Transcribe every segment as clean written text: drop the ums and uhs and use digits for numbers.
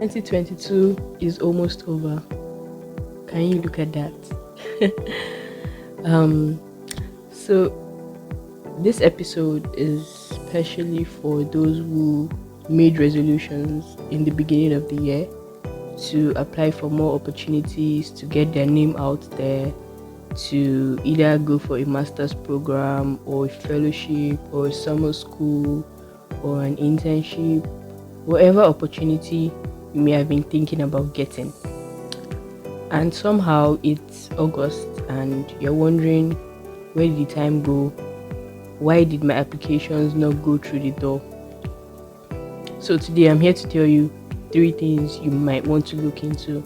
2022 is almost over. Can you look at that? um, so this episode is especially for those who made resolutions in the beginning of the year to apply for more opportunities, to get their name out there, to either go for a master's program or a fellowship or a summer school or an internship, whatever opportunity you may have been thinking about getting. And somehow it's August and you're wondering, where did the time go? Why did my applications not go through the door? So today I'm here to tell you 3 things you might want to look into.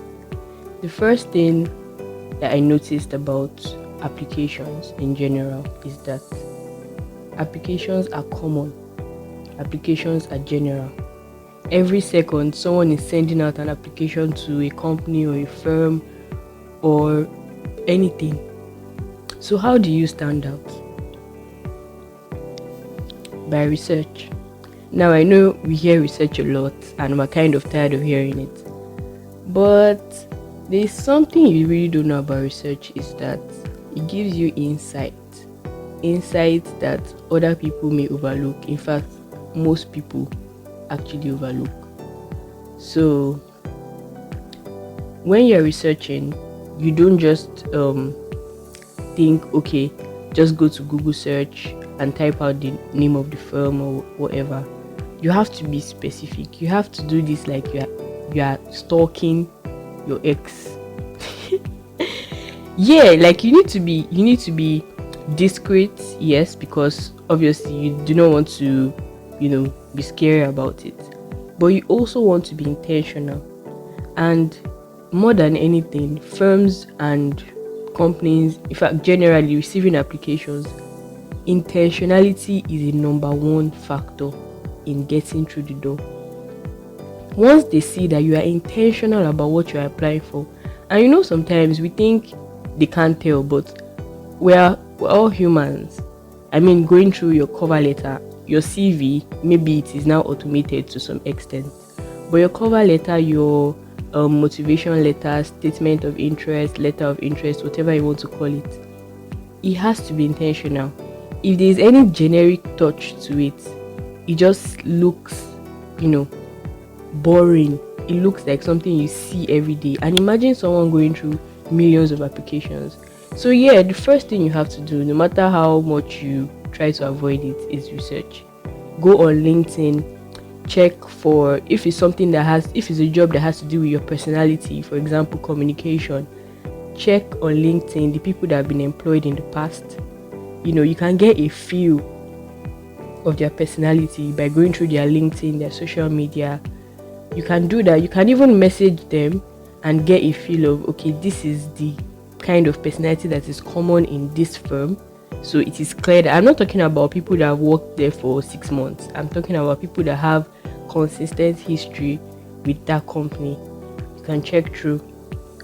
The first thing that I noticed about applications in general is that applications are common. Applications are general. Every second, someone is sending out an application to a company or a firm or anything. So how do you stand out? By research. Now I know we hear research a lot and we're kind of tired of hearing it. But there's something you really don't know about research, is that it gives you insight that other people may overlook. In fact, most people actually overlook. So when you're researching, you don't just think, okay, just go to Google search and type out the name of the firm or whatever. You have to be specific. You have to do this like you are stalking your ex. Yeah, like you need to be discreet, yes, because obviously you do not want to, be scary about it. But you also want to be intentional. And more than anything, firms and companies, in fact, generally receiving applications, intentionality is a number one factor in getting through the door. Once they see that you are intentional about what you are applying for, and sometimes we think they can't tell, but we're all humans. I mean, going through your cover letter, your CV, maybe it is now automated to some extent, but your cover letter, your motivation letter, statement of interest, letter of interest, whatever you want to call it, it has to be intentional. If there is any generic touch to it, it just looks, boring. It looks like something you see every day. And imagine someone going through millions of applications. So yeah, the first thing you have to do, no matter how much you try to avoid it, is research. Go on LinkedIn, check for if it's a job that has to do with your personality, for example, communication. Check on LinkedIn the people that have been employed in the past. You can get a feel of their personality by going through their LinkedIn, their social media. You can do that. You can even message them and get a feel of, okay, this is the kind of personality that is common in this firm. So it is clear that I'm not talking about people that have worked there for 6 months. I'm talking about people that have consistent history with that company. You can check through.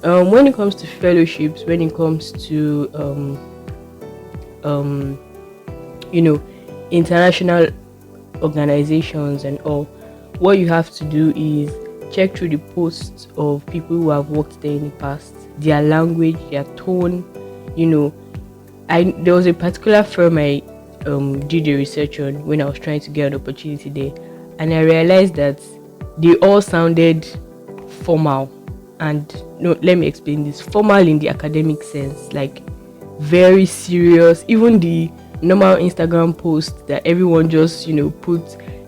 When it comes to fellowships, when it comes to international organizations and all, what you have to do is check through the posts of people who have worked there in the past, their language, their tone. There was a particular firm I did the research on when I was trying to get an opportunity there, and I realized that they all sounded formal. And no, let me explain this. Formal in the academic sense, like very serious. Even the normal Instagram post that everyone just put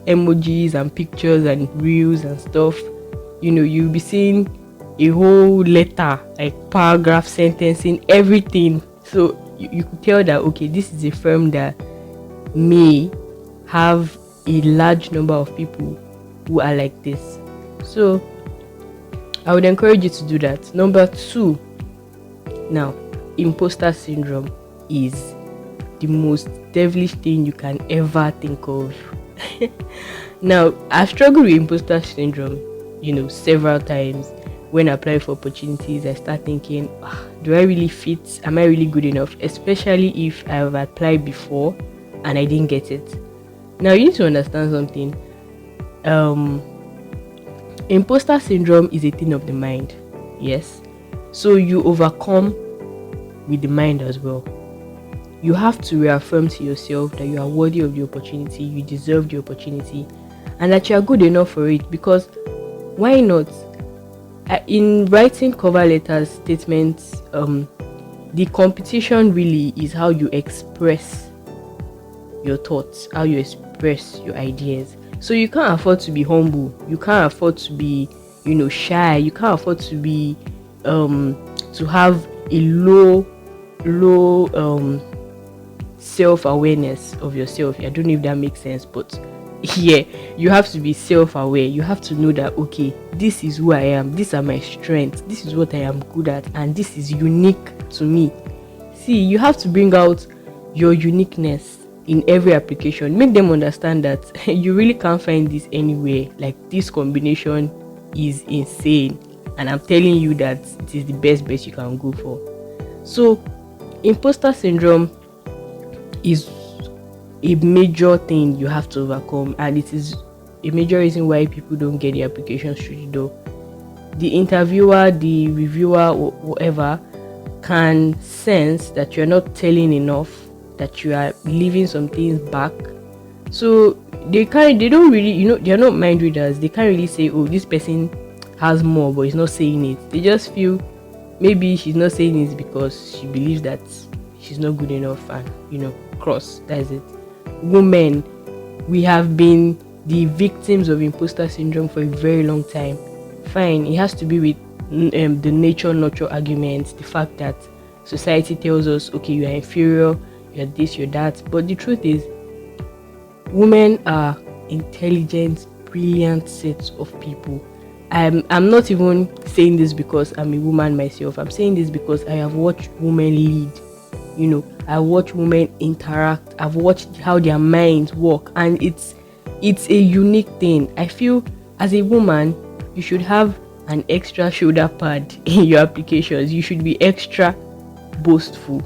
emojis and pictures and reels and stuff, you'll be seeing a whole letter, like paragraph, sentencing, everything. So you could tell that, okay, this is a firm that may have a large number of people who are like this. So I would encourage you to do that. Number 2, now, imposter syndrome is the most devilish thing you can ever think of. Now, I've struggled with imposter syndrome, several times. When I apply for opportunities, I start thinking, do I really fit? Am I really good enough? Especially if I have applied before and I didn't get it. Now, you need to understand something. Imposter syndrome is a thing of the mind. Yes. So you overcome with the mind as well. You have to reaffirm to yourself that you are worthy of the opportunity, you deserve the opportunity, and that you are good enough for it. Because why not? In writing cover letters, statements, the competition really is how you express your thoughts, how you express your ideas. So you can't afford to be humble. You can't afford to be, shy. You can't afford to be, to have a low self-awareness of yourself. I don't know if that makes sense, but yeah, you have to be self-aware. You have to know that, okay, this is who I am, these are my strengths, this is what I am good at, and this is unique to me. See, you have to bring out your uniqueness in every application. Make them understand that you really can't find this anywhere. Like, this combination is insane, and I'm telling you that it is the best bet you can go for. So imposter syndrome is a major thing you have to overcome, and it is a major reason why people don't get the applications through the door. The interviewer, the reviewer, or whatever can sense that you're not telling enough, that you are leaving some things back. So they don't really, they're not mind readers. They can't really say, oh, this person has more but he's not saying it. They just feel maybe she's not saying it because she believes that she's not good enough, and cross, that's it. Women, we have been the victims of imposter syndrome for a very long time. Fine, it has to be with the nature nurture argument, the fact that society tells us, okay, you are inferior, you're this, you're that. But the truth is, women are intelligent, brilliant sets of people. I'm not even saying this because I'm a woman myself. I'm saying this because I have watched women lead. I watch women interact. I've watched how their minds work, and it's a unique thing. I feel as a woman, you should have an extra shoulder pad in your applications. You should be extra boastful,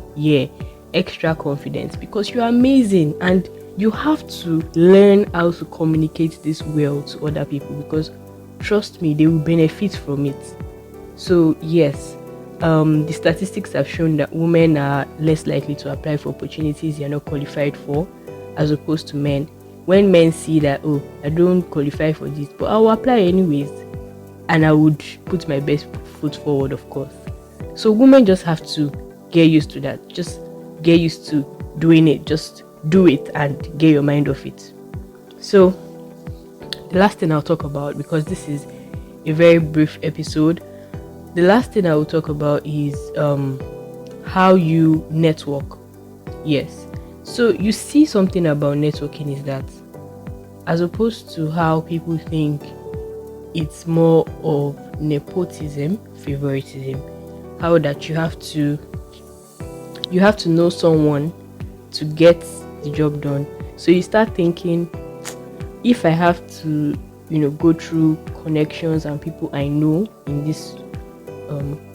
extra confident, because you're amazing, and you have to learn how to communicate this well to other people, because trust me, they will benefit from it. So yes, the statistics have shown that women are less likely to apply for opportunities they are not qualified for, as opposed to men. When men see that, oh, I don't qualify for this, but I will apply anyways, and I would put my best foot forward, of course. So women just have to get used to that. Just get used to doing it. Just do it and get your mind off it. So the last thing I'll talk about, because this is a very brief episode, the last thing I will talk about is how you network. Yes. So you see, something about networking is that, as opposed to how people think it's more of nepotism, favoritism, how that you have to know someone to get the job done. So you start thinking, if I have to, go through connections and people I know in this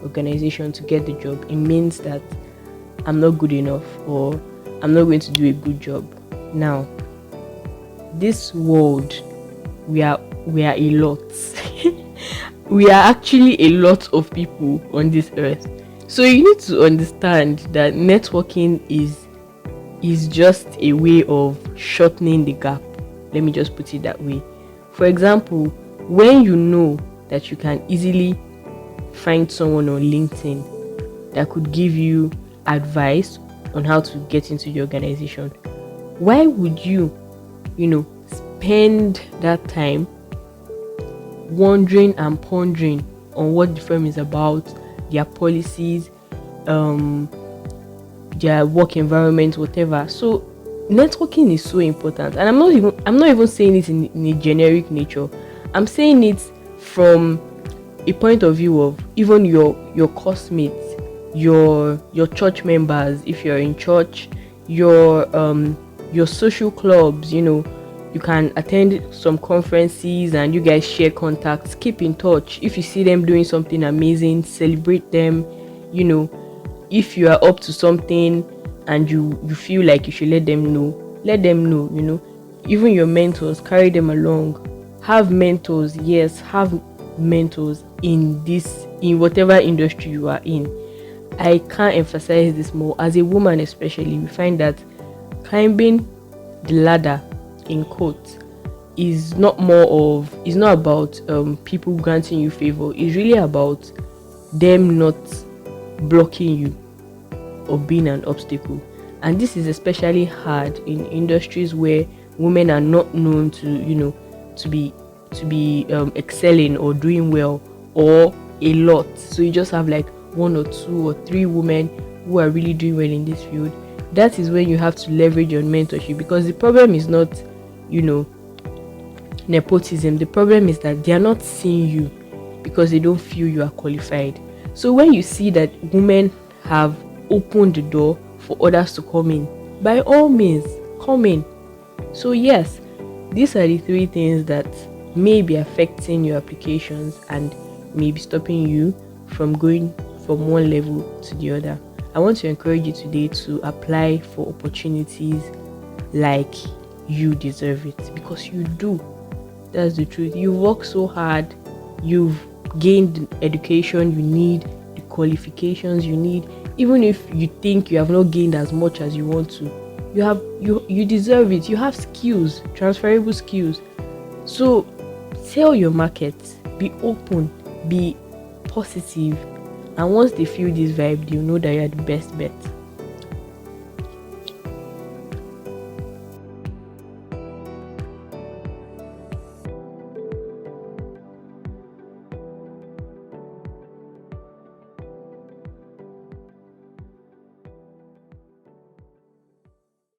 organization to get the job, it means that I'm not good enough, or I'm not going to do a good job. Now, this world, we are a lot. We are actually a lot of people on this earth. So you need to understand that networking is just a way of shortening the gap. Let me just put it that way. For example, when you know that you can easily find someone on LinkedIn that could give you advice on how to get into the organization, why would you, spend that time wondering and pondering on what the firm is about, their policies, their work environment, whatever? So networking is so important, and I'm not even saying it in a generic nature. I'm saying it from a point of view of even your classmates, your church members, if you're in church, your social clubs. You can attend some conferences and you guys share contacts. Keep in touch. If you see them doing something amazing, celebrate them. If you are up to something and you feel like you should let them know. Even your mentors, carry them along. Have mentors, yes, have mentors in whatever industry you are in. I can't emphasize this more. As a woman, especially, we find that climbing the ladder, in quotes, is not about people granting you favor. It's really about them not blocking you or being an obstacle. And this is especially hard in industries where women are not known to, to be excelling or doing well, or a lot. So you just have like one or two or three women who are really doing well in this field. That is when you have to leverage your mentorship, because the problem is not, you know, nepotism. The problem is that they are not seeing you because they don't feel you are qualified. So when you see that women have opened the door for others to come in, by all means, come in. So yes, these are the three things that may be affecting your applications and may be stopping you from going from one level to the other. I want to encourage you today to apply for opportunities like you deserve it, because you do. That's the truth. You work so hard, you've gained the education you need, the qualifications you need. Even if you think you have not gained as much as you want to, you deserve it. You have skills, transferable skills. So tell your market, be open, be positive, and once they feel this vibe, they'll know that you're the best bet.